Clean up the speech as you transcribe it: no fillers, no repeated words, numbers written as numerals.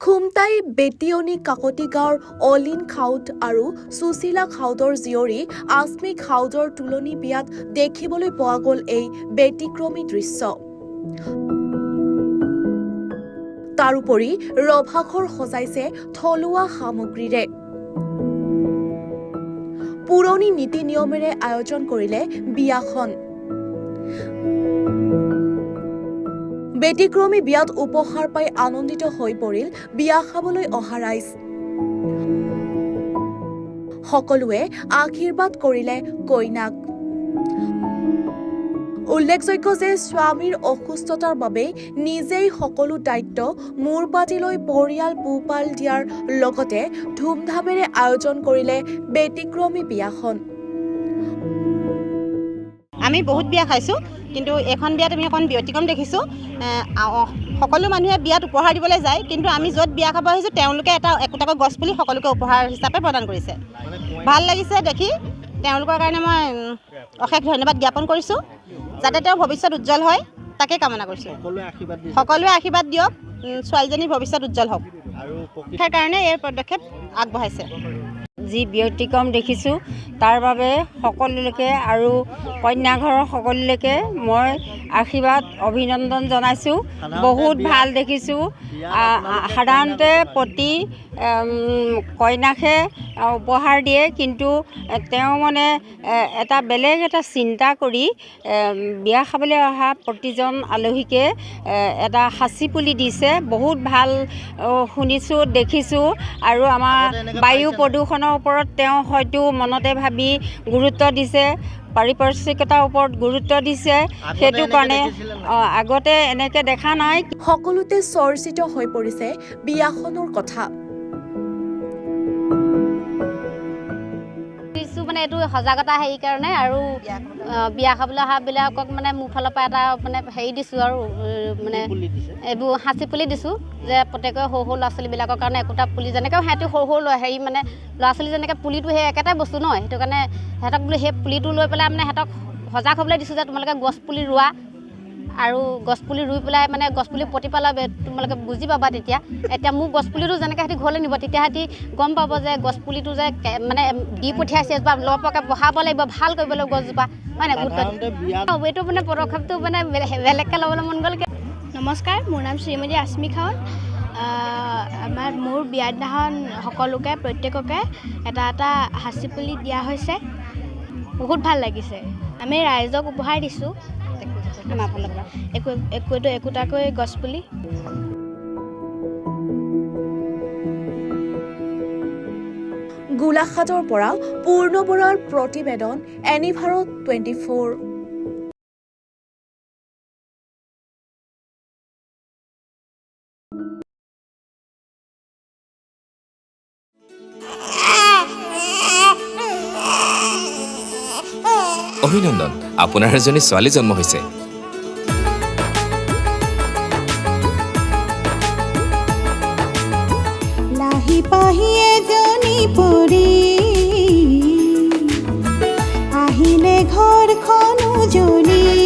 খুমটাই বেটিয়নী কাকতি গাঁৱৰ অলিন খাউদ আৰু সুশীলা খাউদৰ জীয়ৰী আজমি খাউদৰ তুলনি বিয়াত দেখিবলৈ পোৱা গ'ল এই ব্যতিক্ৰমী দৃশ্য। তাৰোপৰি ৰভাঘৰ সজাইছে থলুৱা সামগ্ৰীৰে। পুৰণি নীতি নিয়মেৰে আয়োজন কৰিলে বিয়াখন। ব্যতিক্ৰমী বিয়াত উপহাৰ পাই আনন্দিত হৈ পৰিল বিয়া খাবলৈ অহা ৰাইজ। সকলোৱে আশীৰ্বাদ কৰিলে কইনাক। উল্লেখযোগ্য যে স্বামীৰ অসুস্থতাৰ বাবে নিজেই সকলো দায়িত্ব মূৰ পাতি লৈ পৰিয়াল পোহপাল দিয়াৰ লগতে ধুমধামেৰে আয়োজন কৰিলে ব্যতিক্ৰমী বিয়াখন। আমি বহুত বিয়া খাইছোঁ, কিন্তু এখন বিয়াত আমি অকণ ব্যতিক্ৰম দেখিছোঁ। সকলো মানুহে বিয়াত উপহাৰ দিবলৈ যায়, কিন্তু আমি য'ত বিয়া খাব আহিছোঁ তেওঁলোকে একোটাকৈ গছপুলি সকলোকে উপহাৰ হিচাপে প্ৰদান কৰিছে। ভাল লাগিছে দেখি, তেওঁলোকৰ কাৰণে মই অশেষ ধন্যবাদ জ্ঞাপন কৰিছোঁ। যাতে তেওঁৰ ভৱিষ্যত উজ্জ্বল হয় তাকে কামনা কৰিছোঁ। সকলোৱে আশীৰ্বাদ দিয়ক, ছোৱালীজনীৰ ভৱিষ্যত উজ্জ্বল হওক, সেইকাৰণে এই পদক্ষেপ আগবঢ়াইছে। যি ব্যতিক্ৰম দেখিছোঁ তাৰ বাবে সকলোলৈকে আৰু কন্যাঘৰৰ সকলোলৈকে মই আশীৰ্বাদ অভিনন্দন জনাইছোঁ। বহুত ভাল দেখিছোঁ। সাধাৰণতে প্ৰতি কইনাকহে উপহাৰ দিয়ে, কিন্তু তেওঁ মানে এটা বেলেগ এটা চিন্তা কৰি বিয়া খাবলৈ অহা প্ৰতিজন আলহীকে এটা সাঁচি পুলি দিছে। বহুত ভাল শুনিছোঁ, দেখিছোঁ। আৰু আমাৰ বায়ু প্ৰদূষণৰ ওপৰত তেওঁ হয়তো মনতে ভাবি গুৰুত্ব দিছে, পাৰিপাৰ্শ্বিকতাৰ ওপৰত গুৰুত্ব দিছে। সেইটো কাৰণে আগতে এনেকৈ দেখা নাই। সকলোতে চৰ্চিত হৈ পৰিছে বিয়াখনৰ কথা। মানে এইটো সজাগতা হেৰি কাৰণে, আৰু বিয়া খাবলৈ অহাবিলাকক মানে মোৰ ফালৰ পৰা এটা মানে হেৰি দিছোঁ, আৰু মানে এইবোৰ সাঁচি পুলি দিছোঁ যে প্ৰত্যেকে সৰু সৰু ল'ৰা ছোৱালীবিলাকৰ কাৰণে একোটা পুলি, যেনেকৈ সিহঁতি সৰু সৰু হেৰি মানে ল'ৰা ছোৱালী যেনেকৈ পুলিটো সেই একেটাই বস্তু নহয়, সেইটো কাৰণে সিহঁতক বোলো সেই পুলিটো লৈ পেলাই মানে সিহঁতক সজাগ হ'বলৈ দিছোঁ যে তোমালোকে গছপুলি ৰোৱা, আৰু গছপুলি ৰুই পেলাই মানে গছপুলি প্ৰতিপালা তোমালোকে বুজি পাবা। এতিয়া মোক গছপুলিটো যেনেকৈ সিহঁতি ঘৰলৈ নিব, তেতিয়া সিহঁতি গম পাব যে গছপুলিটো যে মানে দি পঠিয়াইছে বা লপকৈ বহাব লাগিব, ভাল কৰিব লাগিব গছজোপা, হয় নাই? গুৰুত্ব এইটো মানে পদক্ষেপটো মানে বেলেগকৈ ল'বলৈ মন গ'ল। নমস্কাৰ, মোৰ নাম শ্ৰীমতী আজমি খাউদ। মোৰ বিয়াৰ দিনাখন সকলোকে প্ৰত্যেককে এটা এটা সাঁচি পুলি দিয়া হৈছে। বহুত ভাল লাগিছে। আমি ৰাইজক উপহাৰ দিছোঁ একোটাকৈ গছপুলি। গোলাঘাটৰ পৰা পূৰ্ণ বৰাৰ প্ৰতিবেদন, এনি ভাৰত 24। অভিনন্দন, আপোনাৰ এজনী ছোৱালী জন্ম হৈছে। লাহি পাহি এজনী পৰি আহিলে ঘৰখন উজলি।